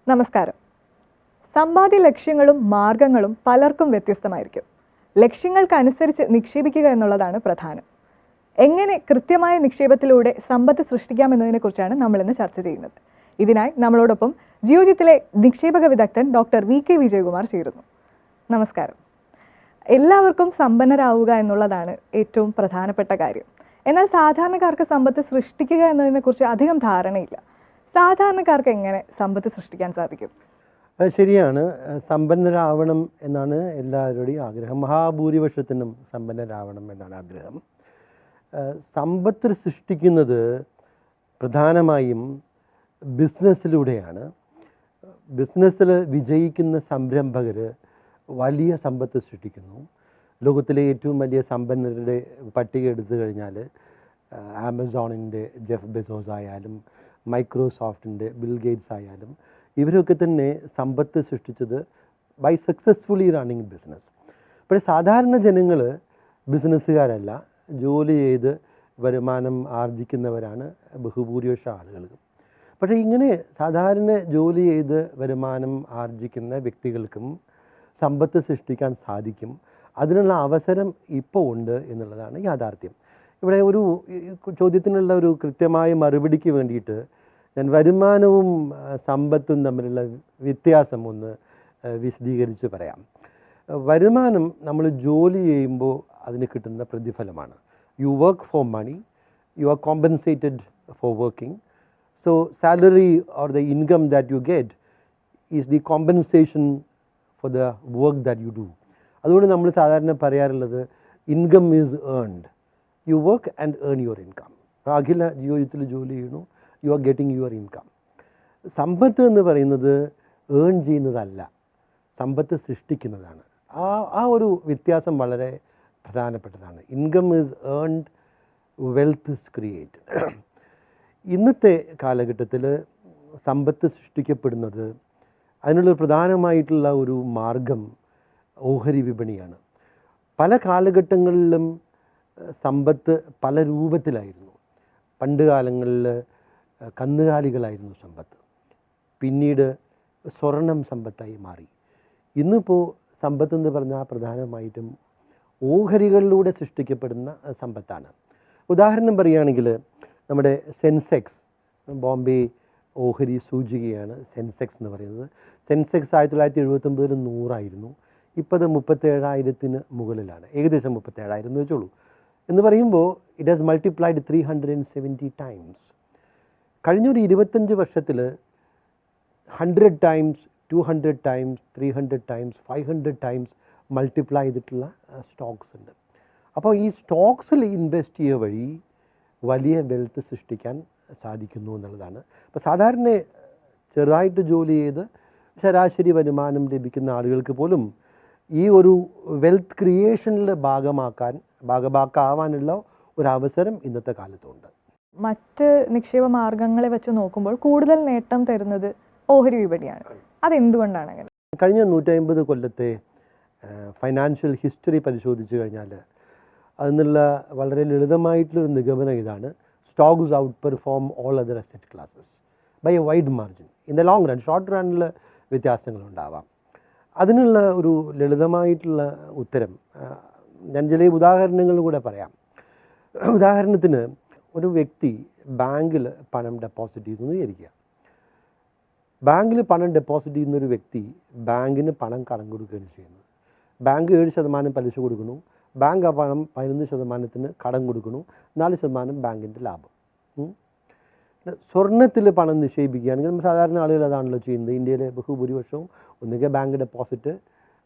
നമസ്കാരം. സമ്പാദ്യ ലക്ഷ്യങ്ങളും മാർഗങ്ങളും പലർക്കും വ്യത്യസ്തമായിരിക്കും. ലക്ഷ്യങ്ങൾക്കനുസരിച്ച് നിക്ഷേപിക്കുക എന്നുള്ളതാണ് പ്രധാനം. എങ്ങനെ കൃത്യമായ നിക്ഷേപത്തിലൂടെ സമ്പത്ത് സൃഷ്ടിക്കാമെന്നതിനെക്കുറിച്ചാണ് നമ്മൾ ഇന്ന് ചർച്ച ചെയ്യുന്നത്. ഇതിനായി നമ്മളോടൊപ്പം ജിയോജിത്തിലെ നിക്ഷേപക വിദഗ്ധൻ ഡോക്ടർ വി കെ വിജയകുമാർ ചേരുന്നു. നമസ്കാരം. എല്ലാവർക്കും സമ്പന്നരാവുക എന്നുള്ളതാണ് ഏറ്റവും പ്രധാനപ്പെട്ട കാര്യം. എന്നാൽ സാധാരണക്കാർക്ക് സമ്പത്ത് സൃഷ്ടിക്കുക എന്നതിനെക്കുറിച്ച് അധികം ധാരണയില്ല. സാധാരണക്കാർക്ക് എങ്ങനെ സമ്പത്ത് സൃഷ്ടിക്കാൻ സാധിക്കും? ശരിയാണ്. സമ്പന്നരാവണം എന്നാണ് എല്ലാവരുടെയും ആഗ്രഹം. മഹാഭൂരിപക്ഷത്തിനും സമ്പന്നരാവണം എന്നാണ് ആഗ്രഹം. സമ്പത്ത് സൃഷ്ടിക്കുന്നത് പ്രധാനമായും ബിസിനസ്സിലൂടെയാണ്. ബിസിനസ്സിൽ വിജയിക്കുന്ന സംരംഭകർ വലിയ സമ്പത്ത് സൃഷ്ടിക്കുന്നു. ലോകത്തിലെ ഏറ്റവും വലിയ സമ്പന്നരുടെ പട്ടിക എടുത്തു കഴിഞ്ഞാൽ ആമസോണിൻ്റെ ജെഫ് ബെസോസ് ആയാലും മൈക്രോസോഫ്റ്റിൻ്റെ ബിൽ ഗേറ്റ്സ് ആയാലും ഇവരൊക്കെ തന്നെ സമ്പത്ത് സൃഷ്ടിച്ചത് ബൈ സക്സസ്ഫുള്ളി റണ്ണിങ് ബിസിനസ്. പക്ഷേ സാധാരണ ജനങ്ങൾ ബിസിനസ്സുകാരല്ല, ജോലി ചെയ്ത് വരുമാനം ആർജിക്കുന്നവരാണ് ബഹുഭൂരിപക്ഷ ആളുകൾ. പക്ഷേ ഇങ്ങനെ സാധാരണ ജോലി ചെയ്ത് വരുമാനം ആർജിക്കുന്ന വ്യക്തികൾക്കും സമ്പത്ത് സൃഷ്ടിക്കാൻ സാധിക്കും. അതിനുള്ള അവസരം ഇപ്പോൾ ഉണ്ട് എന്നുള്ളതാണ് യാഥാർത്ഥ്യം. ഇവിടെ ഒരു ചോദ്യത്തിനുള്ള ഒരു കൃത്യമായ മറുപടിക്ക് വേണ്ടിയിട്ട് ഞാൻ വരുമാനവും സമ്പത്തും തമ്മിലുള്ള വ്യത്യാസം ഒന്ന് വിശദീകരിച്ച് പറയാം. വരുമാനം നമ്മൾ ജോലി ചെയ്യുമ്പോൾ അതിന് കിട്ടുന്ന പ്രതിഫലമാണ്. You work for money, you are compensated for working. So salary or the income that you get is the compensation for the work that you do. അതുകൊണ്ട് നമ്മൾ സാധാരണ പറയാറുള്ളത് income is earned. You work and earn your income. അഖില ജീവിതത്തിൽ ജോലി ചെയ്യുന്നു, you are getting your income. സമ്പത്ത് എന്ന് പറയുന്നത് ഏൺ ചെയ്യുന്നതല്ല, സമ്പത്ത് സൃഷ്ടിക്കുന്നതാണ്. ആ ഒരു വ്യത്യാസം വളരെ പ്രധാനപ്പെട്ടതാണ്. Income is earned, wealth is created. ഇന്നത്തെ കാലഘട്ടത്തിൽ സമ്പത്ത് സൃഷ്ടിക്കപ്പെടുന്നത് അതിനുള്ള പ്രധാനമായിട്ടുള്ള ഒരു മാർഗം ഓഹരി വിപണിയാണ്. പല കാലഘട്ടങ്ങളിലും സമ്പത്ത് പല രൂപത്തിലായിരുന്നു. പണ്ട് കാലങ്ങളിൽ കന്നുകാലികളായിരുന്നു സമ്പത്ത്, പിന്നീട് സ്വർണം സമ്പത്തായി മാറി. ഇന്നിപ്പോൾ സമ്പത്ത് എന്ന് പറഞ്ഞാൽ പ്രധാനമായിട്ടും ഓഹരികളിലൂടെ സൃഷ്ടിക്കപ്പെടുന്ന സമ്പത്താണ്. ഉദാഹരണം പറയുകയാണെങ്കിൽ നമ്മുടെ സെൻസെക്സ്, ബോംബെ ഓഹരി സൂചികയാണ് സെൻസെക്സ് എന്ന് പറയുന്നത്. സെൻസെക്സ് 1979 100 ഇപ്പോൾ അത് 37,000 മുകളിലാണ്. ഏകദേശം 37,000 എന്ന് വെച്ചോളൂ. എന്ന് പറയുമ്പോൾ ഇറ്റ് ഹാസ് മൾട്ടിപ്ലൈഡ് 370 ടൈംസ്. കഴിഞ്ഞൊരു 25 വർഷത്തിൽ 100 times, 200 times, 300 times, 500 times multiply ചെയ്തിട്ടുള്ള സ്റ്റോക്സ് ഉണ്ട്. അപ്പോൾ ഈ സ്റ്റോക്സിൽ ഇൻവെസ്റ്റ് ചെയ്യുക വഴി വലിയ വെൽത്ത് സൃഷ്ടിക്കാൻ സാധിക്കുന്നു എന്നുള്ളതാണ്. അപ്പോൾ സാധാരണ ചെറുതായിട്ട് ജോലി ചെയ്ത് ശരാശരി വരുമാനം ലഭിക്കുന്ന ആളുകൾക്ക് പോലും ഈ ഒരു വെൽത്ത് ക്രിയേഷനിൽ ഭാഗമാക്കാവാനുള്ള ഒരു അവസരം ഇന്നത്തെ കാലത്തുണ്ട്. മറ്റ് നിക്ഷേപ മാർഗങ്ങളെ വെച്ച് നോക്കുമ്പോൾ കൂടുതൽ നേട്ടം തരുന്നത് ഓഹരി വിപണിയാണ്. അതെന്തുകൊണ്ടാണ് അങ്ങനെ? കഴിഞ്ഞ 150 കൊല്ലത്തെ ഫൈനാൻഷ്യൽ ഹിസ്റ്ററി പരിശോധിച്ചു കഴിഞ്ഞാൽ അതിനുള്ള വളരെ ലളിതമായിട്ടുള്ളൊരു നിഗമനം ഇതാണ്: stocks outperform all other asset classes by a wide margin. In the long run, short റണ്ണിൽ വ്യത്യാസങ്ങളുണ്ടാവാം. അതിനുള്ള ഒരു ലളിതമായിട്ടുള്ള ഉത്തരം ഞാൻ ചില ഉദാഹരണങ്ങൾ കൂടെ പറയാം. ഉദാഹരണത്തിന്, ഒരു വ്യക്തി ബാങ്കിൽ പണം ഡെപ്പോസിറ്റ് ചെയ്യുന്നു വിചാരിക്കുക. ബാങ്കിൽ പണം ഡെപ്പോസിറ്റ് ചെയ്യുന്നൊരു വ്യക്തി ബാങ്കിന് പണം കടം കൊടുക്കുകയാണ് ചെയ്യുന്നത്. ബാങ്ക് 7% പലിശ കൊടുക്കുന്നു, ബാങ്ക് ആ പണം 11% കടം കൊടുക്കുന്നു, 4% ബാങ്കിൻ്റെ ലാഭം. സ്വർണ്ണത്തിൽ പണം നിക്ഷേപിക്കുകയാണെങ്കിൽ നമ്മൾ സാധാരണ ആളുകൾ അതാണല്ലോ ചെയ്യുന്നത്. ഇന്ത്യയിലെ ബഹുഭൂരിപക്ഷവും ഒന്നുകിൽ ബാങ്ക് ഡെപ്പോസിറ്റ്,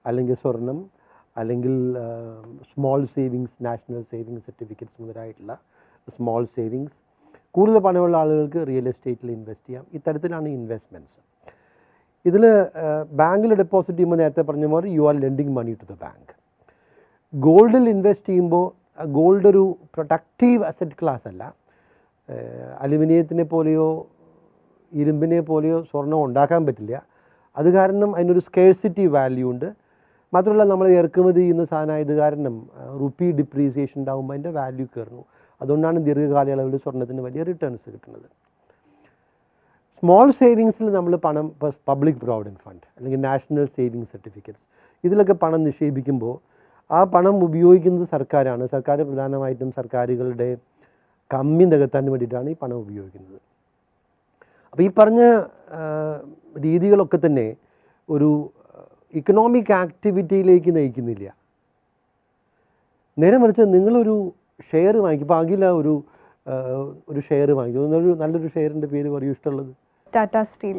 അല്ലെങ്കിൽ സ്വർണം, അല്ലെങ്കിൽ small savings, national savings certificates മുതലായിട്ടുള്ള സ്മോൾ സേവിങ്സ്. കൂടുതൽ പണമുള്ള ആളുകൾക്ക് റിയൽ എസ്റ്റേറ്റിൽ ഇൻവെസ്റ്റ് ചെയ്യാം. ഇത്തരത്തിലാണ് ഇൻവെസ്റ്റ്മെൻറ്റ്സ്. ഇതിൽ ബാങ്കിൽ ഡെപ്പോസിറ്റ് ചെയ്യുമ്പോൾ നേരത്തെ പറഞ്ഞ പോലെ you are lending money to the bank. ഗോൾഡിൽ ഇൻവെസ്റ്റ് ചെയ്യുമ്പോൾ ഗോൾഡ് ഒരു പ്രൊഡക്റ്റീവ് അസറ്റ് ക്ലാസ് അല്ല. അലുമിനിയത്തിനെ പോലെയോ ഇരുമ്പിനെ പോലെയോ സ്വർണം ഉണ്ടാക്കാൻ പറ്റില്ല. അത് കാരണം അതിനൊരു സ്കേഴ്സിറ്റി വാല്യൂ ഉണ്ട്. മാത്രമല്ല, നമ്മൾ ഇറക്കുമതി ചെയ്യുന്ന സാധനമായത് കാരണം റുപ്പി ഡിപ്രീസിയേഷൻ ഉണ്ടാകുമ്പോൾ അതിൻ്റെ വാല്യൂ കയറുന്നു. അതുകൊണ്ടാണ് ദീർഘകാലയളവിൽ സ്വർണ്ണത്തിന് വലിയ റിട്ടേൺസ് കിട്ടുന്നത്. സ്മോൾ സേവിങ്സിൽ നമ്മൾ പണം പബ്ലിക് പ്രോവിഡൻറ്റ് ഫണ്ട് അല്ലെങ്കിൽ നാഷണൽ സേവിങ്സ് സർട്ടിഫിക്കറ്റ്സ് ഇതിലൊക്കെ പണം നിക്ഷേപിക്കുമ്പോൾ ആ പണം ഉപയോഗിക്കുന്നത് സർക്കാരാണ്. സർക്കാർ പ്രധാനമായിട്ടും സർക്കാരുകളുടെ കമ്മി നികത്താൻ വേണ്ടിയിട്ടാണ് ഈ പണം ഉപയോഗിക്കുന്നത്. അപ്പോൾ ഈ പറഞ്ഞ രീതികളൊക്കെ തന്നെ ഒരു ഇക്കണോമിക് ആക്ടിവിറ്റിയിലേക്ക് നയിക്കുന്നില്ല. നേരെ മറിച്ച് നിങ്ങളൊരു ഷെയർ വാങ്ങിക്കും. ഇപ്പോൾ അഖില ഒരു ഷെയർ വാങ്ങിക്കും. നല്ലൊരു ഷെയറിൻ്റെ പേര് പറയൂ ഇഷ്ടമുള്ളത്. ടാറ്റാ സ്റ്റീൽ.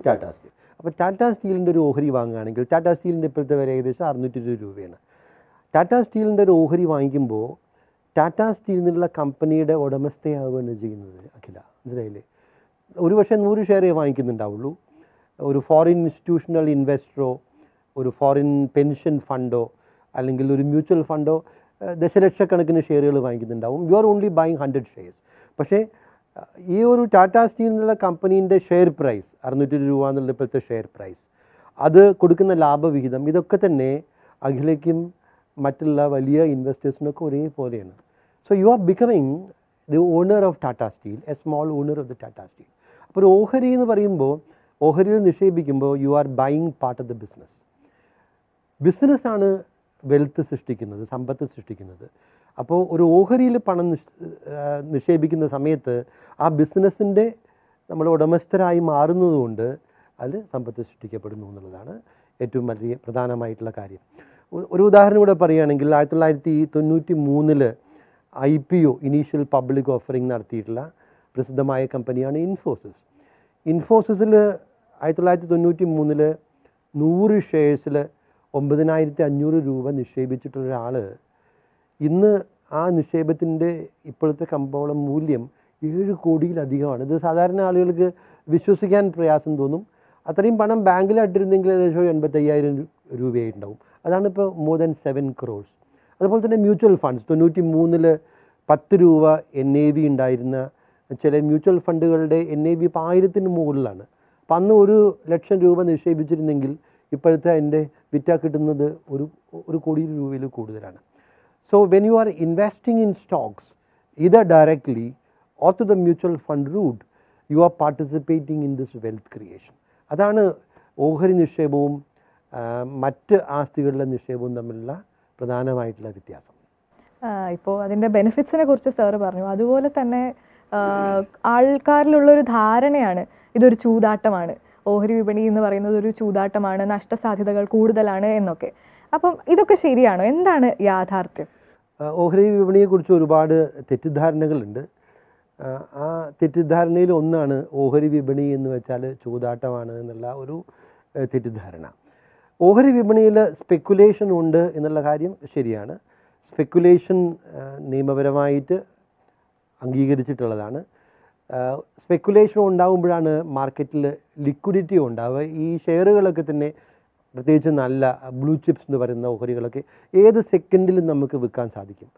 അപ്പോൾ ടാറ്റാ സ്റ്റീലിൻ്റെ ഒരു ഓഹരി വാങ്ങുകയാണെങ്കിൽ ടാറ്റാ സ്റ്റീലിൻ്റെ ഇപ്പോഴത്തെ വില ഏകദേശം 620 രൂപയാണ്. ടാറ്റാ സ്റ്റീലിൻ്റെ ഒരു ഓഹരി വാങ്ങിക്കുമ്പോൾ ടാറ്റാ സ്റ്റീൽ എന്നുള്ള കമ്പനിയുടെ ഉടമസ്ഥയാവുകയാണ് ചെയ്യുന്നത് അഖില. മനസ്സിലായില്ലേ? ഒരു പക്ഷേ 100 ഷെയറേ വാങ്ങിക്കുന്നുണ്ടാവുള്ളൂ. ഒരു ഫോറിൻ ഇൻസ്റ്റിറ്റ്യൂഷണൽ ഇൻവെസ്റ്ററോ ഒരു ഫോറിൻ പെൻഷൻ ഫണ്ടോ അല്ലെങ്കിൽ ഒരു മ്യൂച്വൽ ഫണ്ടോ ദശലക്ഷക്കണക്കിന് ഷെയറുകൾ വാങ്ങിക്കുന്നുണ്ടാവും. You are only buying 100 shares. പക്ഷേ ഈ ഒരു ടാറ്റാ സ്റ്റീൽ എന്നുള്ള കമ്പനീൻ്റെ ഷെയർ പ്രൈസ് 600 രൂപ എന്നുള്ള ഇപ്പോഴത്തെ ഷെയർ പ്രൈസ്, അത് കൊടുക്കുന്ന ലാഭവിഹിതം, ഇതൊക്കെ തന്നെ അഖിലയ്ക്കും മറ്റുള്ള വലിയ ഇൻവെസ്റ്റേഴ്സിനൊക്കെ ഒരേപോലെയാണ്. So you are becoming the owner of Tata Steel, a small owner of the Tata Steel. അപ്പോൾ ഒരു ഓഹരി എന്ന് പറയുമ്പോൾ ഓഹരിയിൽ നിക്ഷേപിക്കുമ്പോൾ you are buying part of the business. ബിസിനസ്സാണ് വെൽത്ത് സൃഷ്ടിക്കുന്നത്, സമ്പത്ത് സൃഷ്ടിക്കുന്നത്. അപ്പോൾ ഒരു ഓഹരിയിൽ പണം നിക്ഷേപിക്കുന്ന സമയത്ത് ആ ബിസിനസ്സിൻ്റെ നമ്മൾ ഉടമസ്ഥരായി മാറുന്നതുകൊണ്ട് അതിൽ സമ്പത്ത് സൃഷ്ടിക്കപ്പെടുന്നു എന്നുള്ളതാണ് ഏറ്റവും വലിയ പ്രധാനമായിട്ടുള്ള കാര്യം. ഒരു ഉദാഹരണം കൂടെ പറയുകയാണെങ്കിൽ 1993 IPO ഇനീഷ്യൽ പബ്ലിക് ഓഫറിംഗ് നടത്തിയിട്ടുള്ള പ്രസിദ്ധമായ കമ്പനിയാണ് ഇൻഫോസിസ്. ഇൻഫോസിസിൽ 1993 100 ഷെയർസിൽ 9,500 രൂപ നിക്ഷേപിച്ചിട്ടുള്ള ഒരാൾ ഇന്ന് ആ നിക്ഷേപത്തിൻ്റെ ഇപ്പോഴത്തെ കമ്പോളം മൂല്യം 7 കോടിയിലധികമാണ്. ഇത് സാധാരണ ആളുകൾക്ക് വിശ്വസിക്കാൻ പ്രയാസം തോന്നും. അത്രയും പണം ബാങ്കിലിട്ടിരുന്നെങ്കിൽ ഏകദേശം 85,000 രൂപയായിട്ടുണ്ടാവും. അതാണ് ഇപ്പോൾ മോർ ദാൻ 7 crores. അതുപോലെ തന്നെ മ്യൂച്വൽ ഫണ്ട്സ് 93 10 രൂപ NAV ഉണ്ടായിരുന്ന ചില മ്യൂച്വൽ ഫണ്ടുകളുടെ NAV ഇപ്പോൾ 1000-ന് മുകളിലാണ്. അപ്പം അന്ന് 1,00,000 രൂപ നിക്ഷേപിച്ചിരുന്നെങ്കിൽ ഇപ്പോഴത്തെ അതിൻ്റെ വിറ്റ കിട്ടുന്നത് 1 കോടി രൂപയിൽ കൂടുതലാണ്. So when you are investing in stocks, either directly or to the mutual fund route, you are participating in this wealth creation. അതാണ് ഓഹരി നിക്ഷേപവും മറ്റ് ആസ്തികളുടെ നിക്ഷേപവും തമ്മിലുള്ള പ്രധാനമായിട്ടുള്ള വ്യത്യാസം. ഇപ്പോൾ അതിൻ്റെ ബെനിഫിറ്റ്സിനെ കുറിച്ച് സാറ് പറഞ്ഞു. അതുപോലെ തന്നെ ആൾക്കാരിലുള്ളൊരു ധാരണയാണ് ഇതൊരു ചൂതാട്ടമാണ്, ഓഹരി വിപണി എന്ന് പറയുന്നത് ഒരു ചൂതാട്ടമാണ്, നഷ്ടസാധ്യതകൾ കൂടുതലാണ് എന്നൊക്കെ. അപ്പം ഇതൊക്കെ ശരിയാണോ? എന്താണ് യാഥാർത്ഥ്യം? ഓഹരി വിപണിയെക്കുറിച്ച് ഒരുപാട് തെറ്റിദ്ധാരണകളുണ്ട്. ആ തെറ്റിദ്ധാരണയിൽ ഒന്നാണ് ഓഹരി വിപണി എന്ന് വെച്ചാൽ ചൂതാട്ടമാണ് എന്നുള്ള ഒരു തെറ്റിദ്ധാരണ. ഓഹരി വിപണിയിൽ സ്പെക്കുലേഷൻ ഉണ്ട് എന്നുള്ള കാര്യം ശരിയാണ്. സ്പെക്കുലേഷൻ നിയമപരമായിട്ട് അംഗീകരിച്ചിട്ടുള്ളതാണ്. സ്പെക്കുലേഷൻ ഉണ്ടാകുമ്പോഴാണ് മാർക്കറ്റിൽ ലിക്വിഡിറ്റി ഉണ്ടാവുക. ഈ ഷെയറുകളൊക്കെ തന്നെ പ്രത്യേകിച്ച് നല്ല ബ്ലൂ ചിപ്സ് എന്ന് പറയുന്ന ഓഹരികളൊക്കെ ഏത് സെക്കൻഡിലും നമുക്ക് വിൽക്കാൻ സാധിക്കും.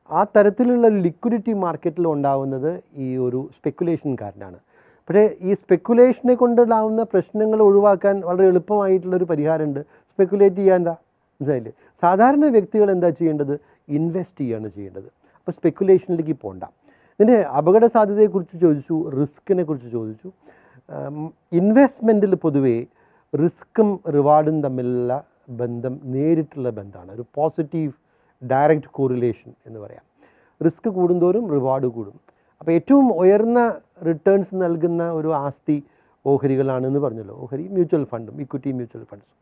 ആ തരത്തിലുള്ള ലിക്വിഡിറ്റി മാർക്കറ്റിൽ ഉണ്ടാവുന്നത് ഈ ഒരു സ്പെക്കുലേഷൻ കാരണമാണ്. പക്ഷേ ഈ സ്പെക്കുലേഷനെ കൊണ്ടുണ്ടാവുന്ന പ്രശ്നങ്ങൾ ഒഴിവാക്കാൻ വളരെ എളുപ്പമായിട്ടുള്ളൊരു പരിഹാരമുണ്ട്. സ്പെക്കുലേറ്റ് ചെയ്യാൻ എന്താ മനസ്സിലായില്ലേ? സാധാരണ വ്യക്തികൾ എന്താ ചെയ്യേണ്ടത്? ഇൻവെസ്റ്റ് ചെയ്യാണ് ചെയ്യേണ്ടത്. അപ്പോൾ സ്പെക്കുലേഷനിലേക്ക് പോകണ്ട. ഇതിൻ്റെ അപകട സാധ്യതയെക്കുറിച്ച് ചോദിച്ചു, റിസ്കിനെ കുറിച്ച് ചോദിച്ചു. ഇൻവെസ്റ്റ്മെൻറ്റിൽ പൊതുവേ റിസ്ക്കും റിവാർഡും തമ്മിലുള്ള ബന്ധം നേരിട്ടുള്ള ബന്ധമാണ്. ഒരു പോസിറ്റീവ് ഡയറക്റ്റ് കോറിലേഷൻ എന്ന് പറയാം. റിസ്ക് കൂടുന്തോറും റിവാർഡ് കൂടും. അപ്പോൾ ഏറ്റവും ഉയർന്ന റിട്ടേൺസ് നൽകുന്ന ഒരു ആസ്തി ഓഹരികളാണെന്ന് പറഞ്ഞല്ലോ. ഓഹരി മ്യൂച്വൽ ഫണ്ടും ഇക്വിറ്റി മ്യൂച്വൽ ഫണ്ട്സും.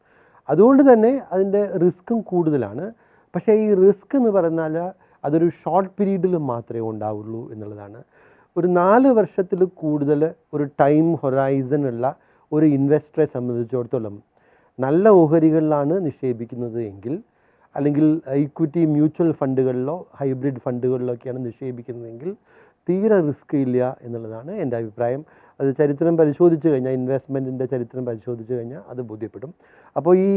അതുകൊണ്ട് തന്നെ അതിൻ്റെ റിസ്ക്കും കൂടുതലാണ്. പക്ഷേ ഈ റിസ്ക് എന്ന് പറഞ്ഞാൽ അതൊരു ഷോർട്ട് പീരീഡിൽ മാത്രമേ ഉണ്ടാവുള്ളൂ എന്നുള്ളതാണ്. ഒരു 4 വർഷത്തിൽ കൂടുതൽ ഒരു ടൈം ഹൊറൈസൺ ഉള്ള ഒരു ഇൻവെസ്റ്ററെ സംബന്ധിച്ചിടത്തോളം നല്ല ഓഹരികളിലാണ് നിക്ഷേപിക്കുന്നത് എങ്കിൽ, അല്ലെങ്കിൽ ഇക്വിറ്റി മ്യൂച്വൽ ഫണ്ടുകളിലോ ഹൈബ്രിഡ് ഫണ്ടുകളിലൊക്കെയാണ് നിക്ഷേപിക്കുന്നതെങ്കിൽ തീരെ റിസ്ക് ഇല്ല എന്നുള്ളതാണ് എൻ്റെ അഭിപ്രായം. അത് ചരിത്രം പരിശോധിച്ച് കഴിഞ്ഞാൽ, ഇൻവെസ്റ്റ്മെൻറ്റിൻ്റെ ചരിത്രം പരിശോധിച്ച് കഴിഞ്ഞാൽ അത് ബോധ്യപ്പെടും. അപ്പോൾ ഈ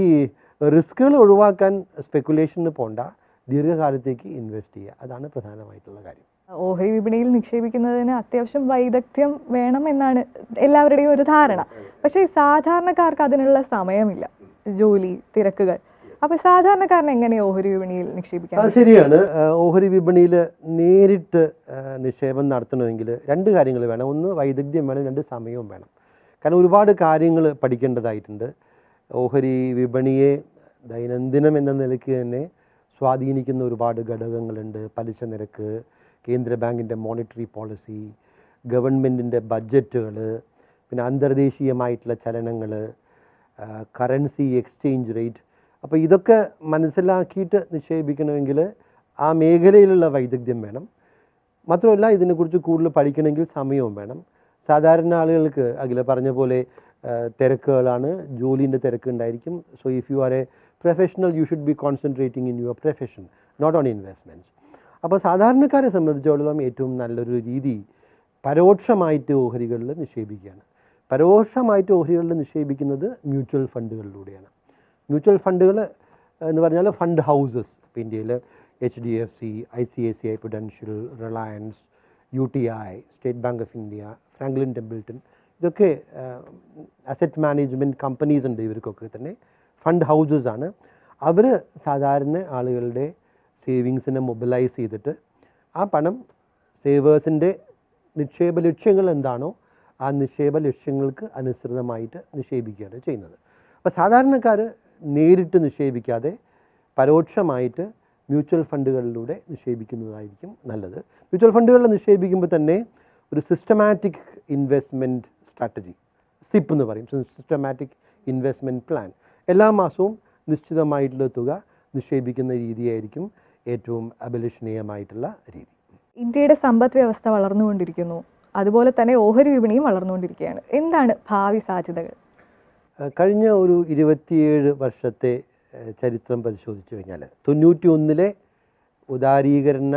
റിസ്കുകൾ ഒഴിവാക്കാൻ സ്പെക്കുലേഷന് പോണ്ട, ദീർഘകാലത്തേക്ക് ഇൻവെസ്റ്റ് ചെയ്യുക, അതാണ് പ്രധാനമായിട്ടുള്ള കാര്യം. ഓഹരി വിപണിയിൽ നിക്ഷേപിക്കുന്നതിന് അത്യാവശ്യം വൈദഗ്ധ്യം വേണം എന്നാണ് എല്ലാവരുടെയും ഒരു ധാരണ. പക്ഷേ സാധാരണക്കാർക്ക് അതിനുള്ള സമയമില്ല, ജോലി തിരക്കുകൾ. അപ്പോൾ സാധാരണക്കാരന് എങ്ങനെ ഓഹരി വിപണിയിൽ നിക്ഷേപിക്കാം? അത് ശരിയാണ്. ഓഹരി വിപണിയിൽ നേരിട്ട് നിക്ഷേപം നടത്തണമെങ്കിൽ 2 കാര്യങ്ങൾ വേണം. ഒന്ന് വൈദഗ്ധ്യം വേണം, 2 സമയവും വേണം. കാരണം ഒരുപാട് കാര്യങ്ങൾ പഠിക്കേണ്ടതായിട്ടുണ്ട്. ഓഹരി വിപണിയെ ദൈനംദിനം എന്ന നിലയ്ക്ക് തന്നെ സ്വാധീനിക്കുന്ന ഒരുപാട് ഘടകങ്ങളുണ്ട്. പലിശ നിരക്ക്, കേന്ദ്ര ബാങ്കിൻ്റെ മോണിറ്ററി പോളിസി, ഗവൺമെൻറ്റിൻ്റെ ബഡ്ജറ്റുകൾ, പിന്നെ അന്തർദേശീയമായിട്ടുള്ള ചലനങ്ങൾ, കറൻസി എക്സ്ചേഞ്ച് റേറ്റ്. അപ്പോൾ ഇതൊക്കെ മനസ്സിലാക്കിയിട്ട് നിക്ഷേപിക്കണമെങ്കിൽ ആ മേഖലയിലുള്ള വൈദഗ്ധ്യം വേണം. മാത്രമല്ല ഇതിനെക്കുറിച്ച് കൂടുതൽ പഠിക്കണമെങ്കിൽ സമയവും വേണം. സാധാരണ ആളുകൾക്ക് അഖില പറഞ്ഞ പോലെ തിരക്കുകളാണ്, ജോലിൻ്റെ തിരക്ക് ഉണ്ടായിരിക്കും. So if you are a professional you should be concentrating in your profession, not on investments. അപ്പോൾ സാധാരണക്കാരെ സംബന്ധിച്ചിടത്തോളം ഏറ്റവും നല്ലൊരു രീതി പരോക്ഷമായിട്ട് ഓഹരികളിൽ നിക്ഷേപിക്കുകയാണ്. പരോക്ഷമായിട്ട് ഓഹരികളിൽ നിക്ഷേപിക്കുന്നത് മ്യൂച്വൽ ഫണ്ടുകളിലൂടെയാണ്. മ്യൂച്വൽ ഫണ്ടുകൾ എന്ന് പറഞ്ഞാൽ ഫണ്ട് ഹൗസസ്, ഇപ്പോൾ ഇന്ത്യയിൽ HDFC, ICICI Prudential, Reliance, UTI, state bank of India, Franklin Templeton, ഇതൊക്കെ അസറ്റ് മാനേജ്മെൻറ്റ് കമ്പനീസ് ഉണ്ട്. ഇവർക്കൊക്കെ തന്നെ ഫണ്ട് ഹൗസസ് ആണ്. അവർ സാധാരണ ആളുകളുടെ സേവിങ്സിനെ മൊബിലൈസ് ചെയ്തിട്ട് ആ പണം സേവേഴ്സിൻ്റെ നിക്ഷേപ ലക്ഷ്യങ്ങൾ എന്താണോ ആ നിക്ഷേപ ലക്ഷ്യങ്ങൾക്ക് അനുസൃതമായിട്ട് നിക്ഷേപിക്കുകയാണ് ചെയ്യുന്നത്. അപ്പോൾ സാധാരണക്കാർ നേരിട്ട് നിക്ഷേപിക്കാതെ പരോക്ഷമായിട്ട് മ്യൂച്വൽ ഫണ്ടുകളിലൂടെ നിക്ഷേപിക്കുന്നതായിരിക്കും നല്ലത്. മ്യൂച്വൽ ഫണ്ടുകളിൽ നിക്ഷേപിക്കുമ്പോൾ തന്നെ ഒരു സിസ്റ്റമാറ്റിക് ഇൻവെസ്റ്റ്മെൻറ്റ് സ്ട്രാറ്റജി, സിപ്പ് എന്ന് പറയും, സിസ്റ്റമാറ്റിക് ഇൻവെസ്റ്റ്മെൻറ്റ് പ്ലാൻ, എല്ലാ മാസവും നിശ്ചിതമായിട്ടുള്ള തുക നിക്ഷേപിക്കുന്ന രീതിയായിരിക്കും ഏറ്റവും അഭിലഷണീയമായിട്ടുള്ള രീതി. ഇന്ത്യയുടെ സമ്പദ് വ്യവസ്ഥ വളർന്നുകൊണ്ടിരിക്കുന്നു, അതുപോലെ തന്നെ ഓഹരി വിപണിയും വളർന്നുകൊണ്ടിരിക്കുകയാണ്. എന്താണ് ഭാവി സാധ്യതകൾ? കഴിഞ്ഞ ഒരു 27 വർഷത്തെ ചരിത്രം പരിശോധിച്ചു കഴിഞ്ഞാൽ 91 ഉദാരീകരണ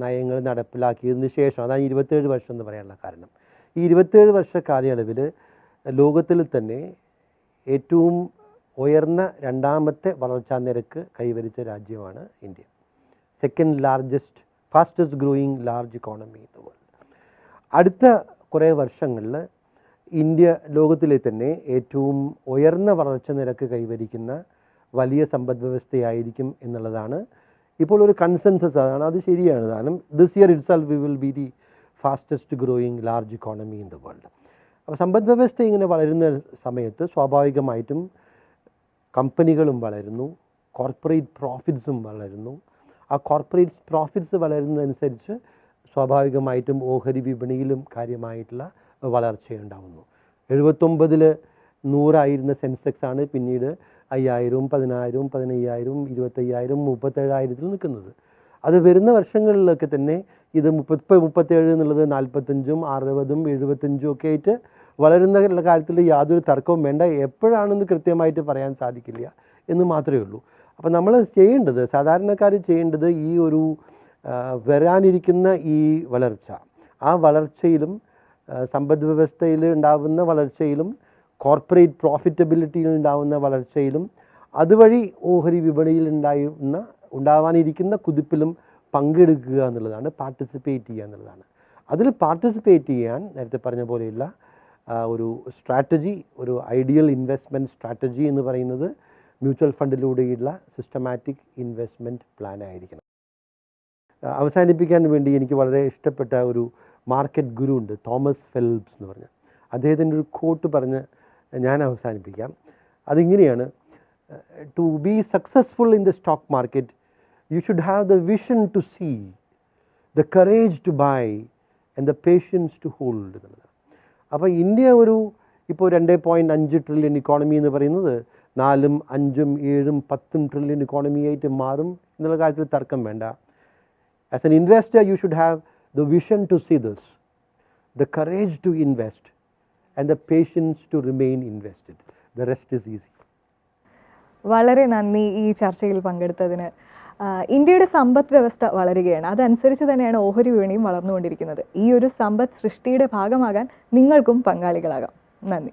നയങ്ങൾ നടപ്പിലാക്കിയതിന് ശേഷം, അതാണ് 27 വർഷം എന്ന് പറയാനുള്ള കാരണം, ഈ 27 വർഷ കാലയളവിൽ ലോകത്തിൽ തന്നെ ഏറ്റവും ഉയർന്ന രണ്ടാമത്തെ വളർച്ചാ നിരക്ക് കൈവരിച്ച രാജ്യമാണ് India. Second largest, fastest growing large economy in the world. അടുത്ത കുറേ വർഷങ്ങളിൽ ഇന്ത്യ ലോകത്തിലെ തന്നെ ഏറ്റവും ഉയർന്ന വളർച്ച നിരക്ക് കൈവരിക്കുന്ന വലിയ സമ്പദ് വ്യവസ്ഥയായിരിക്കും എന്നുള്ളതാണ് ഇപ്പോൾ ഒരു കൺസെൻസസ്. അതാണ്, അത് ശരിയാണ്. കാരണം this year itself we will be the fastest growing large economy in the world. അപ്പോൾ സമ്പദ് വ്യവസ്ഥ ഇങ്ങനെ വളരുന്ന സമയത്ത് സ്വാഭാവികമായിട്ടും കമ്പനികളും വളരുന്നു, കോർപ്പറേറ്റ് പ്രോഫിറ്റ്സും വളരുന്നു. ആ കോർപ്പറേറ്റ് പ്രോഫിറ്റ്സ് വളരുന്നതനുസരിച്ച് സ്വാഭാവികമായിട്ടും ഓഹരി വിപണിയിലും കാര്യമായിട്ടുള്ള വളർച്ചയുണ്ടാകുന്നു. 79 100 സെൻസെക്സ് ആണ് പിന്നീട് 5000, 10000, 15000, 25000, 37000 നിൽക്കുന്നത്. അത് വരുന്ന വർഷങ്ങളിലൊക്കെ തന്നെ ഇത് 37 എന്നുള്ളത് 45, 60, 75 ഒക്കെ ആയിട്ട് വളരുന്ന കാര്യത്തിൽ യാതൊരു തർക്കവും വേണ്ട. എപ്പോഴാണെന്ന് കൃത്യമായിട്ട് പറയാൻ സാധിക്കില്ല എന്ന് മാത്രമേ ഉള്ളൂ. അപ്പോൾ നമ്മൾ ചെയ്യേണ്ടത്, സാധാരണക്കാർ ചെയ്യേണ്ടത്, ഈ ഒരു വരാനിരിക്കുന്ന ഈ വളർച്ച, ആ വളർച്ചയിലും സമ്പദ് വ്യവസ്ഥയിൽ ഉണ്ടാകുന്ന വളർച്ചയിലും കോർപ്പറേറ്റ് പ്രോഫിറ്റബിലിറ്റിയിൽ ഉണ്ടാകുന്ന വളർച്ചയിലും അതുവഴി ഓഹരി വിപണിയിൽ ഉണ്ടാവാനിരിക്കുന്ന കുതിപ്പിലും പങ്കെടുക്കുക എന്നുള്ളതാണ്, പാർട്ടിസിപ്പേറ്റ് ചെയ്യുക എന്നുള്ളതാണ്. അതിൽ പാർട്ടിസിപ്പേറ്റ് ചെയ്യാൻ നേരത്തെ പറഞ്ഞ പോലെയുള്ള ഒരു സ്ട്രാറ്റജി, ഒരു ഐഡിയൽ ഇൻവെസ്റ്റ്മെൻറ്റ് സ്ട്രാറ്റജി എന്ന് പറയുന്നത് മ്യൂച്വൽ ഫണ്ടിലൂടെയുള്ള സിസ്റ്റമാറ്റിക് ഇൻവെസ്റ്റ്മെൻറ്റ് പ്ലാൻ ആയിരിക്കണം. അവസാനിപ്പിക്കാൻ വേണ്ടി എനിക്ക് വളരെ ഇഷ്ടപ്പെട്ട ഒരു മാർക്കറ്റ് ഗുരു ഉണ്ട്, തോമസ് ഫെൽപ്സ് എന്ന് പറഞ്ഞ. അദ്ദേഹത്തിൻ്റെ ഒരു കോട്ട് പറഞ്ഞ് ഞാൻ അവസാനിപ്പിക്കാം. അതിങ്ങനെയാണ്: to be successful in the stock market you should have the vision to see, the courage to buy and the patience to hold എന്നുള്ളത്. അപ്പോൾ ഇന്ത്യ ഇപ്പോൾ 2.5 ട്രില്യൺ ഇക്കോണമി എന്ന് പറയുന്നത് 4, 5, 7, 10 ട്രില്യൺ ഇക്കോണമിയായിട്ട് മാറും എന്നുള്ള കാര്യത്തിൽ തർക്കം വേണ്ട. As an investor, you should have the vision to see this, the courage to invest, and the patience to remain invested. The rest is easy. വളരെ നന്ദി ഈ ചർച്ചയിൽ പങ്കെടുത്തതിന്. ഇന്ത്യയുടെ സമ്പദ് വ്യവസ്ഥ വളരുകയാണ്, അതനുസരിച്ച് തന്നെയാണ് ഓഹരി വിപണിയും വളർന്നുകൊണ്ടിരിക്കുന്നത്. ഈ ഒരു സമ്പദ് സൃഷ്ടിയുടെ ഭാഗമാകാൻ നിങ്ങൾക്കും പങ്കാളികളാകാം. നന്ദി.